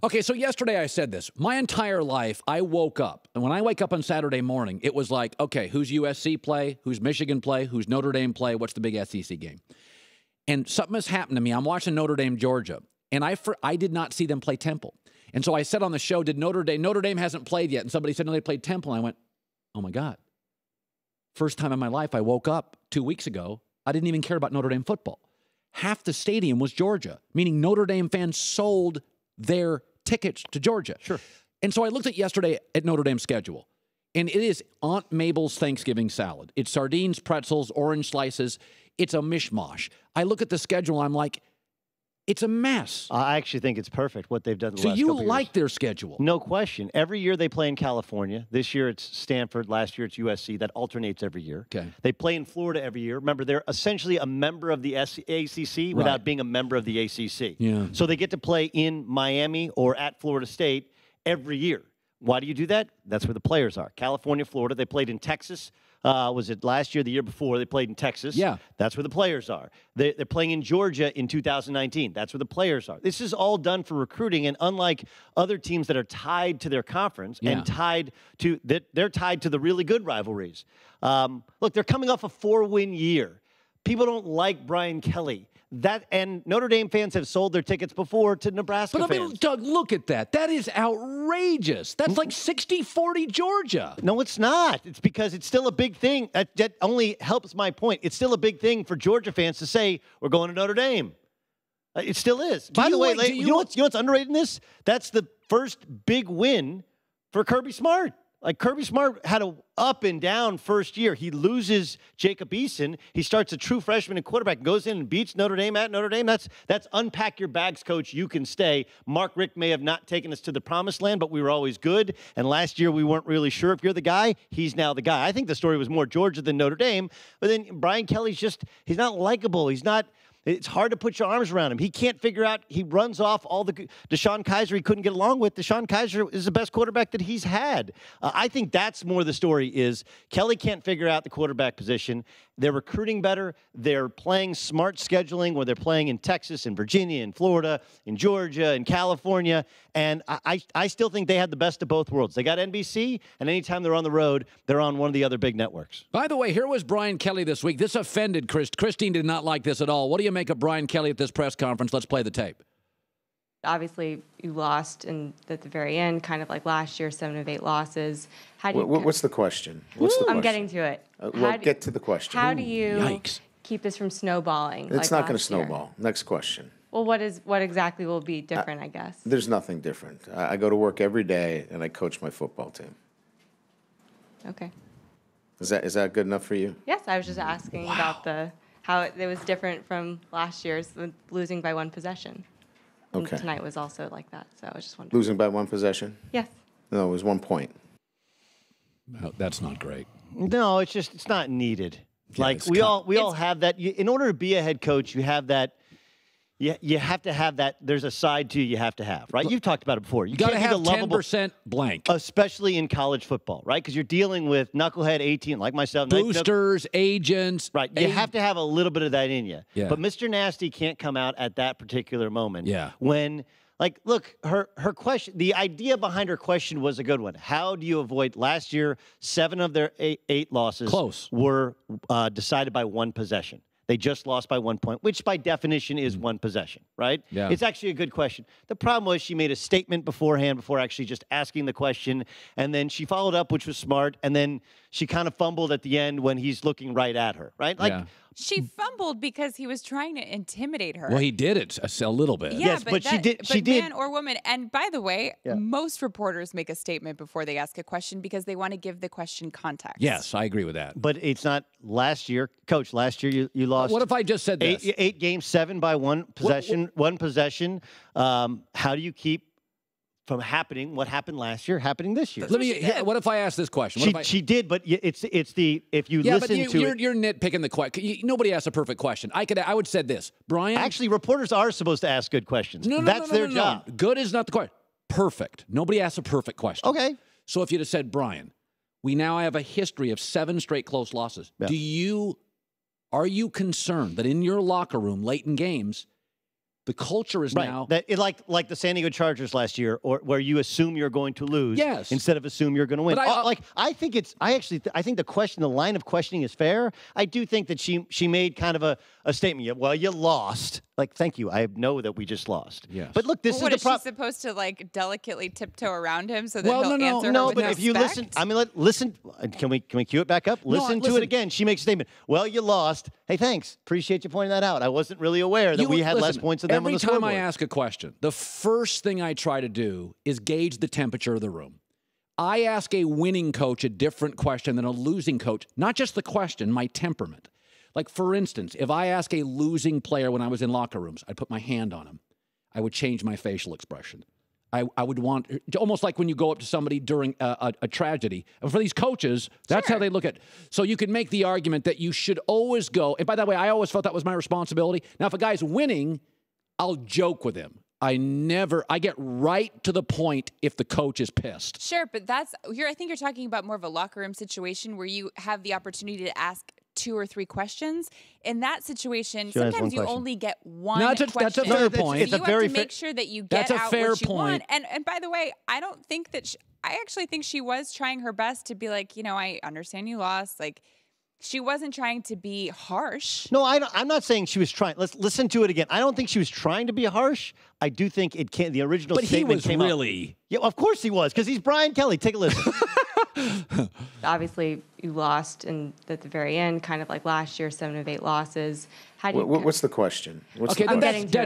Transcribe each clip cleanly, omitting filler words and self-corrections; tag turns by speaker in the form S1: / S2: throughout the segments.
S1: Okay, so yesterday I said this. My entire life, I woke up, and when I wake up on Saturday morning, it was like, okay, who's USC play? Who's Michigan play? Who's Notre Dame play? What's the big SEC game? And something has happened to me. I'm watching Notre Dame, Georgia, and I did not see them play Temple. And so I said on the show, Notre Dame hasn't played yet. And somebody said, no, they played Temple. And I went, oh my God. First time in my life, I woke up 2 weeks ago. I didn't even care about Notre Dame football. Half the stadium was Georgia, meaning Notre Dame fans sold their tickets to Georgia.
S2: Sure.
S1: And so I looked at yesterday at Notre Dame's schedule, and it is Aunt Mabel's Thanksgiving salad. It's sardines, pretzels, orange slices. It's a mishmash. I look at the schedule, I'm like, it's a mess.
S2: I actually think it's perfect what they've done the last couple
S1: So
S2: years.
S1: you like their schedule?
S2: No question. Every year they play in California. This year it's Stanford. Last year it's USC. That alternates every year.
S1: Okay.
S2: They play in Florida every year. Remember, they're essentially a member of the ACC without being a member of the ACC.
S1: Yeah.
S2: So they get to play in Miami or at Florida State every year. Why do you do that? That's where the players are. California, Florida. They played in Texas. Was it last year, the year before? They played in Texas.
S1: Yeah.
S2: That's where the players are. They're playing in Georgia in 2019. That's where the players are. This is all done for recruiting, and unlike other teams that are tied to their conference and they're tied to the really good rivalries. Look, they're coming off a 4-win year. People don't like Brian Kelly. And Notre Dame fans have sold their tickets before to Nebraska fans.
S1: But I mean, Doug, look at that. That is outrageous. That's like 60-40 Georgia.
S2: No, it's not. It's because it's still a big thing. That only helps my point. It's still a big thing for Georgia fans to say, we're going to Notre Dame. It still is. By the way, you know what's underrated in this? That's the first big win for Kirby Smart. Like, Kirby Smart had a up and down first year. He loses Jacob Eason. He starts a true freshman and quarterback, goes in and beats Notre Dame at Notre Dame. That's unpack your bags, coach. You can stay. Mark Richt may have not taken us to the promised land, but we were always good. And last year we weren't really sure if you're the guy. He's now the guy. I think the story was more Georgia than Notre Dame. But then Brian Kelly's he's not likable. It's hard to put your arms around him. He can't figure out. He runs off all the Deshaun Kaiser he couldn't get along with. Deshaun Kaiser is the best quarterback that he's had. I think that's more the story is Kelly can't figure out the quarterback position. They're recruiting better. They're playing smart scheduling where they're playing in Texas and Virginia and Florida and Georgia and California. And I still think they had the best of both worlds. They got NBC, and anytime they're on the road, they're on one of the other big networks.
S1: By the way, here was Brian Kelly this week. This offended Kristine did not like this at all. What do you make of Brian Kelly at this press conference? Let's play the tape.
S3: Obviously, you lost at the very end, kind of like last year, 7 of 8 losses. How do you?
S4: What's the question?
S3: I'm getting to it.
S4: Get to the question.
S3: How do you keep this from snowballing?
S4: It's not going to snowball. Next question.
S3: Well, what exactly will be different? I guess
S4: there's nothing different. I go to work every day and I coach my football team.
S3: Okay.
S4: Is that good enough for you?
S3: Yes, I was just asking about how it was different from last year's losing by 1 possession.
S4: Okay.
S3: And tonight was also like that, so I was just wondering.
S4: Losing by 1 possession?
S3: Yes.
S4: No, it was 1 point.
S1: No, that's not great.
S2: No, it's not needed.
S1: Yeah,
S2: like we all have that. In order to be a head coach, you have that. You have to have that. There's a side to you have to have, right? You've talked about it before. You
S1: got to
S2: can't
S1: have
S2: be the
S1: 10% blank,
S2: especially in college football, right? Because you're dealing with knucklehead 18 like myself,
S1: boosters, agents,
S2: right? You have to have a little bit of that in you.
S1: Yeah.
S2: But Mr. Nasty can't come out at that particular moment.
S1: Yeah.
S2: When. Like, look, her question, the idea behind her question was a good one. How do you avoid last year, 7 of their 8 losses were decided by 1 possession. They just lost by 1 point, which by definition is 1 possession, right?
S1: Yeah.
S2: It's actually a good question. The problem was she made a statement beforehand before actually just asking the question, and then she followed up, which was smart, and then she kind of fumbled at the end when he's looking right at her, right? Like.
S1: Yeah.
S5: She fumbled because he was trying to intimidate her.
S1: Well, he did it a little bit.
S5: Yeah,
S2: yes, but she did.
S5: Man or woman. And by the way, most reporters make a statement before they ask a question because they want to give the question context.
S1: Yes, I agree with that.
S2: But it's not last year. Coach, last year you lost.
S1: What if I just said this?
S2: 8 games, 7 by 1 possession. One possession. How do you keep from happening what happened last year happening this year?
S1: What if I ask this question?
S2: She did, but it's the if you listen to it.
S1: You're nitpicking the question. Nobody asked a perfect question. I would have said this, Brian.
S2: Actually, reporters are supposed to ask good questions. That's their job.
S1: Good is not the question. Perfect. Nobody asks a perfect question.
S2: Okay.
S1: So if you'd have said, Brian, we now have a history of 7 straight close losses. Yeah. Are you concerned that in your locker room late in games, The culture is now
S2: like the San Diego Chargers last year, or where you assume you're going to lose, instead of assume you're going to win.
S1: But
S2: I think the line of questioning is fair. I do think that she made kind of a statement. Well, you lost. Like, thank you. I know that we just lost.
S1: Yes.
S2: But look, this is the
S5: problem. Is she supposed to like delicately tiptoe around him so that he'll answer her
S2: No,
S5: with
S2: but
S5: respect?
S2: if you listen, listen. Can we cue it back up? Listen to it again. She makes a statement. Well, you lost. Hey, thanks. Appreciate you pointing that out. I wasn't really aware that we had less points than them on the scoreboard.
S1: Every time I ask a question, the first thing I try to do is gauge the temperature of the room. I ask a winning coach a different question than a losing coach. Not just the question, my temperament. Like, for instance, if I ask a losing player when I was in locker rooms, I'd put my hand on him. I would change my facial expression. I would want, almost like when you go up to somebody during a tragedy. And for these coaches, that's how they look at it. So you can make the argument that you should always go. And by the way, I always felt that was my responsibility. Now, if a guy's winning, I'll joke with him. I get right to the point if the coach is pissed.
S5: Sure, but I think you're talking about more of a locker room situation where you have the opportunity to ask 2 or 3 questions. In that situation, sometimes you only get one question.
S1: That's a fair point.
S5: So you have to make sure that you get out what you want. And by the way, I don't think that I actually think she was trying her best to be like, I understand you lost. Like, she wasn't trying to be harsh.
S2: No, I'm not saying she was trying. Let's listen to it again. I don't think she was trying to be harsh. I do think the original statement came up. Yeah, of course he was, because he's Brian Kelly. Take a listen.
S3: Obviously, you lost at the very end, kind of like last year, 7 of 8 losses. How do you?
S4: What's the question?
S1: That's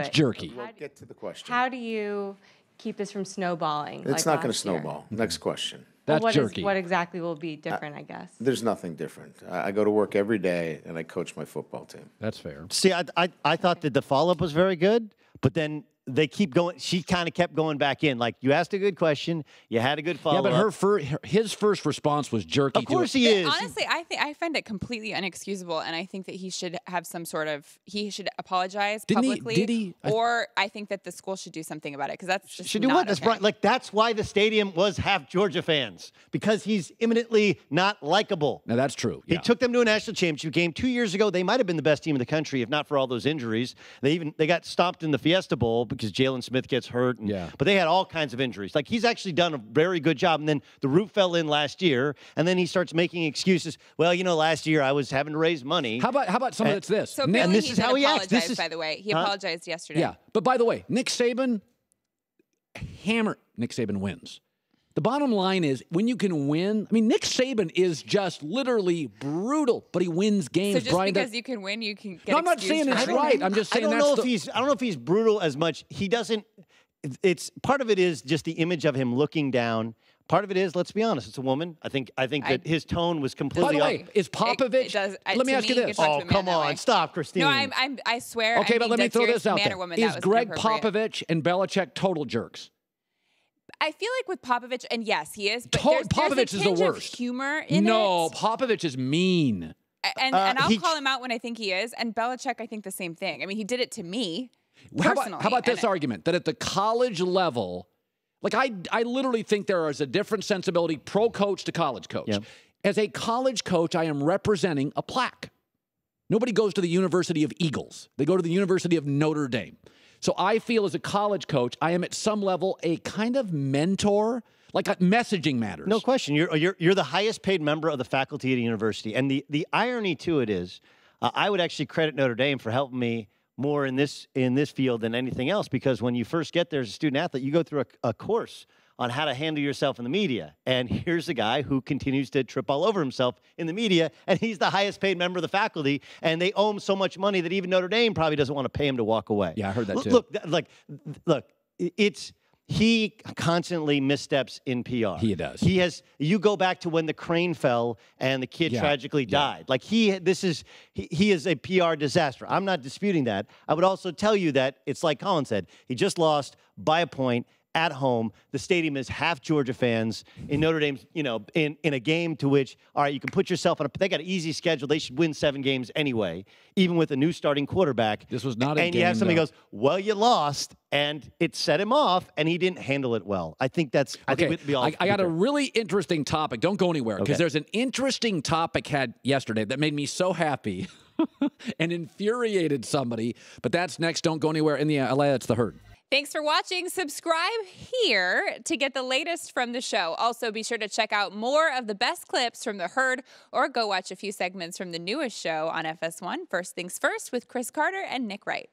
S1: jerky.
S4: We'll get to the question.
S3: How do you keep this from snowballing?
S4: It's not going to snowball. Next question.
S1: That's jerky.
S3: What exactly will be different, I guess?
S4: There's nothing different. I go to work every day, and I coach my football team.
S1: That's fair.
S2: See, I thought that the follow-up was very good, but then they keep going. She kind of kept going back in. Like, you asked a good question, you had a good follow-up.
S1: Yeah, but his first response was jerky.
S2: Of course he is.
S5: Honestly, I find it completely unexcusable, and I think that he should have some sort of he should apologize publicly.
S1: Did he?
S5: Or I think that the school should do something about it, because that's just
S2: should do what?
S5: Okay.
S2: That's why the stadium was half Georgia fans, because he's imminently not likable.
S1: Now that's true.
S2: He took them to a national championship game 2 years ago. They might have been the best team in the country if not for all those injuries. They got stomped in the Fiesta Bowl because Jalen Smith gets hurt. But they had all kinds of injuries. Like, he's actually done a very good job. And then the roof fell in last year, and then he starts making excuses. Well, last year I was having to raise money.
S1: How about some of it's this?
S5: So
S2: and this is how he acts.
S5: By the way, he apologized yesterday.
S1: Yeah, but by the way, Nick Saban wins. The bottom line is, when you can win, Nick Saban is just literally brutal, but he wins games.
S5: So just because you can win, you can get.
S1: No, I'm not saying it's right. I'm just saying
S2: I don't know if he's brutal as much. He doesn't. It's part of it is just the image of him looking down. Part of it is, let's be honest, it's a woman. I think that his tone was completely.
S1: By the way, is Popovich? Let me ask you this.
S2: Oh, come on, stop, Kristine.
S5: No, I swear.
S1: Okay, but let me throw this out there. Is Greg Popovich and Belichick total jerks?
S5: I feel like with Popovich, and yes, he is. But
S1: Popovich is the worst.
S5: Of humor in it.
S1: No, Popovich is mean.
S5: And I'll call him out when I think he is. And Belichick, I think the same thing. He did it to me personally.
S1: How about this argument that at the college level, like I literally think there is a different sensibility pro coach to college coach. Yep. As a college coach, I am representing a plaque. Nobody goes to the University of Eagles. They go to the University of Notre Dame. So I feel as a college coach, I am at some level a kind of mentor, like messaging matters.
S2: No question. You're the highest paid member of the faculty at a university. And the irony to it is, I would actually credit Notre Dame for helping me more in this field than anything else, because when you first get there as a student athlete, you go through a course on how to handle yourself in the media. And here's a guy who continues to trip all over himself in the media, and he's the highest paid member of the faculty, and they owe him so much money that even Notre Dame probably doesn't want to pay him to walk away.
S1: Yeah, I heard that too.
S2: Look, he constantly missteps in PR.
S1: He does.
S2: You go back to when the crane fell and the kid tragically died. Like, he is a PR disaster. I'm not disputing that. I would also tell you that it's like Colin said, he just lost by a point at home. The stadium is half Georgia fans in Notre Dame's, in a game to which, all right, you can put yourself on they got an easy schedule. They should win 7 games anyway, even with a new starting quarterback.
S1: This was not a game.
S2: And you have somebody who goes, well, you lost, and it set him off, and he didn't handle it well. I think that's, I
S1: got a really interesting topic. Don't go anywhere, because there's an interesting topic had yesterday that made me so happy. and infuriated somebody. But that's next. Don't go anywhere. In the LA, that's The Herd.
S5: Thanks for watching. Subscribe here to get the latest from the show. Also, be sure to check out more of the best clips from The Herd or go watch a few segments from the newest show on FS1, First Things First, with Chris Carter and Nick Wright.